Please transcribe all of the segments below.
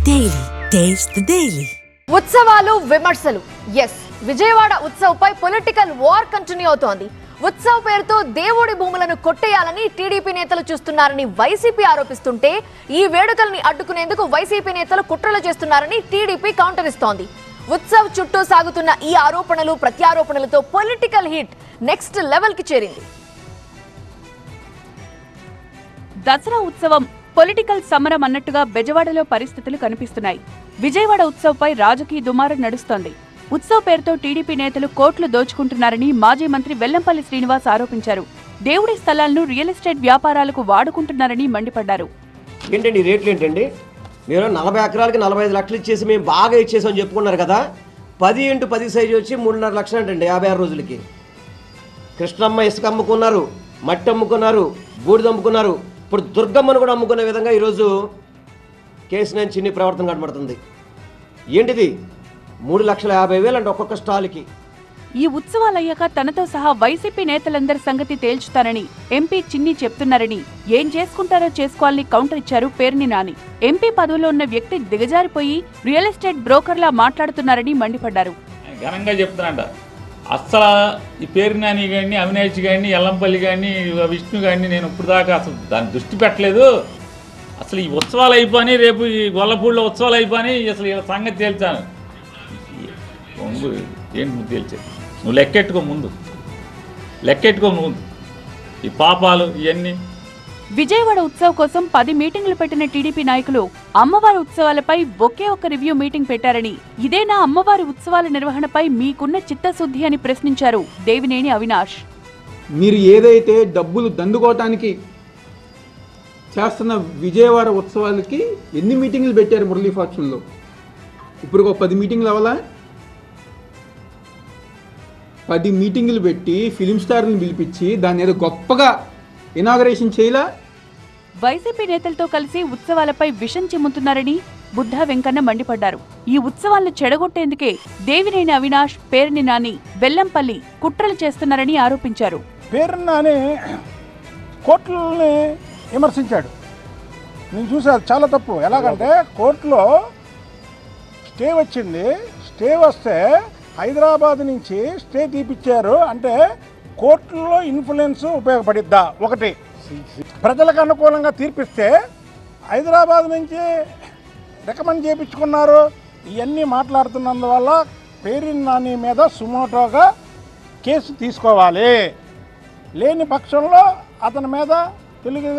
Daily taste the daily. ఉత్సవాలు విమర్శలు. Yes, Vijayawada Utsav పై political war continue అవుతోంది. ఉత్సవ్ పేరుతో దేవుడి భూములను కొట్టేయాలని టీడీపీ నేతలు చూస్తున్నారని వైసీపీ ఆరోపిస్తుంటే, ఈ వేడుకల్ని అడ్డుకునేందుకు వైసీపీ నేతలు కుట్రలు చేస్తున్నారని టీడీపీ కౌంటర్ ఇస్తోంది. ఉత్సవ్ చుట్టూ సాగుతున్న ఈ ఆరోపణలు ప్రత్యారోపణలతో పొలిటికల్ హిట్ నెక్స్ట్ లెవెల్ కి చేరింది. దసరా ఉత్సవం పొలిటికల్ సమరం అన్నట్టుగా బెజవాడలో పరిస్థితులు కనిపిస్తున్నాయి. విజయవాడ ఉత్సవ్ పై రాజకీయ దుమారం నడుస్తోంది. ఉత్సవ్ పేరుతో టీడీపీ నేతలు కోట్లు దోచుకుంటున్నారని మాజీ మంత్రి వెల్లంపల్లి శ్రీనివాస్ ఆరోపించారు. దేవుడి స్థలాలను రియల్ ఎస్టేట్ వ్యాపారాలకు వాడుకుంటున్నారని మండిపడ్డారు. ఏంటండి రేట్లు ఏంటండి? మీరు 40 ఎకరాలకి 45 లక్షలు ఇచ్చేసి మేము బాగా ఇచ్చేసామని చెప్పుకున్నారు కదా. 10x10 సైజు వచ్చి 3.5 లక్షలు అంటండి 56 రోజులకి. కృష్ణమ్మ ఇసుక అమ్ముకున్నారు, మట్టి అమ్ముకున్నారు, బూడిద అమ్ముకున్నారు. ఇప్పుడు దుర్గమ్మను కూడా అమ్ముకునే విధంగా ఈరోజు కేసినేని చిన్ని ప్రవర్తన కనబడుతుంది. ఏంటిది? 3,50,000 అంటే ఒక్కొక్క స్టాల్కి. ఈ ఉత్సవాలయ్యాక తనతో సహా వైసీపీ నేతలందరి సంగతి తేల్చుతారని ఎంపీ చిన్ని చెప్తున్నారని, ఏం చేసుకుంటారో చేసుకోవాలని కౌంటర్ ఇచ్చారు పేర్ని నాని. ఎంపీ పదవిలో ఉన్న వ్యక్తి దిగజారిపోయి రియల్ ఎస్టేట్ బ్రోకర్లా మాట్లాడుతున్నారని మండిపడ్డారు. ఘనంగా చెప్తున్నాంట, అస్సలు ఈ పేరు నాని కానీ, అవినాష్ కానీ, ఎల్లంపల్లి కానీ, విష్ణు కానీ నేను ఇప్పుడు దాకా అసలు దాన్ని దృష్టి పెట్టలేదు. అసలు ఈ ఉత్సవాలు అయిపోయి, రేపు ఈ గొల్లపూడిలో ఉత్సవాలు అయిపోయి, అసలు ఇలా సంగతి తేల్చాను. ఏంటి నువ్వు తేల్చేది? నువ్వు లెక్కెట్టుకో ముందు ఈ పాపాలు ఇవన్నీ. విజయవాడ ఉత్సవ్ కోసం 10 మీటింగులు పెట్టిన టీడీపీ నాయకులు అమ్మవారి ఉత్సవాలపై ఒకే ఒక రివ్యూ మీటింగ్ పెట్టారని, ఇదేనా అమ్మవారి ఉత్సవాల నిర్వహణపై మీకున్న చిత్తశుద్ధి అని ప్రశ్నించారు దేవినేని అవినాష్. మీరు ఏదైతే డబ్బులు దండుకోవటానికి చేస్తున్న విజయవాడ ఉత్సవాలకి ఎన్ని మీటింగులు పెట్టారు మురళీ ఫార్చ్యూన్లో? ఇప్పుడు ఒక 10 మీటింగులు అవ్వాలా? 10 మీటింగులు పెట్టి ఫిలిం స్టార్ని పిలిపించి దాన్ని ఏదో గొప్పగా ఇనాగరేషన్ చేయలా? వైసీపీ నేతలతో కలిసి ఉత్సవాలపై విషం చిమ్ముతున్నారని బుద్ధా వెంకన్న మండిపడ్డారు. ఈ ఉత్సవాలను చెడగొట్టేందుకే దేవినేని అవినాష్, పేర్ని నాని, వెల్లంపల్లి కుట్రలు చేస్తున్నారని ఆరోపించారు. పేర్ని నాని కోర్టులని విమర్శించాడు. నేను చూసాను, చాలా తప్పు. ఎలాగంటే కోర్టులో స్టే వచ్చింది, స్టే వస్తే హైదరాబాద్ నుంచి స్టే తీపిచ్చారు. అంటే కోర్టులో ఇన్ఫ్లుయెన్స్ ఉపయోగపడిద్దా? ఒకటి, ప్రజలకు అనుకూలంగా తీర్పిస్తే హైదరాబాద్ నుంచి రికమెండ్ చేయించుకున్నారు. ఇవన్నీ మాట్లాడుతున్నందువల్ల పేర్ని నాని మీద సుమోటోగా కేసు తీసుకోవాలి. లేని పక్షంలో అతని మీద తెలుగు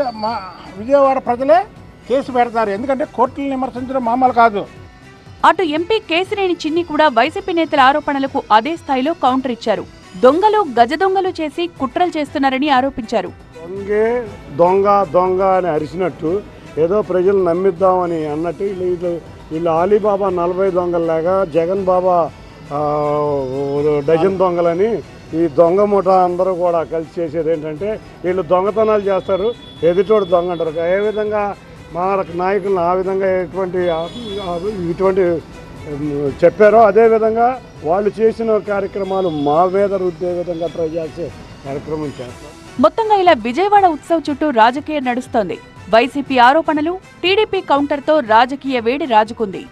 విజయవాడ ప్రజలే కేసు పెడతారు. ఎందుకంటే కోర్టులను విమర్శించడం మామూలు కాదు. అటు ఎంపీ కేసినేని చిన్ని కూడా వైసీపీ నేతల ఆరోపణలకు అదే స్థాయిలో కౌంటర్ ఇచ్చారు. దొంగలు గజ దొంగలు చేసి కుట్రలు చేస్తున్నారని ఆరోపించారు. దొంగ అని అరిచినట్టు, ఏదో ప్రజలు నమ్మిద్దామని అన్నట్టు వీళ్ళు అలీబాబా 40 దొంగల్లాగా, జగన్ బాబా డజన్ దొంగలని ఈ దొంగ ముఠా అందరూ కూడా కలిసి చేసేది ఏంటంటే, వీళ్ళు దొంగతనాలు చేస్తారు, ఎదుటోడు దొంగ అంటారు. ఏ విధంగా మా నాయకులను ఆ విధంగా ఇటువంటి చెప్పారో అదేవిధంగా వాళ్ళు చేసిన కార్యక్రమాలు మా మీద రుద్దే విధంగా ట్రై చేసే కార్యక్రమం చేస్తారు. మొత్తంగా ఇలా విజయవాడ ఉత్సవ్ చుట్టూ రాజకీయం నడుస్తోంది. వైసీపీ ఆరోపణలు, టీడీపీ కౌంటర్తో రాజకీయ వేడి రాజుకుంది.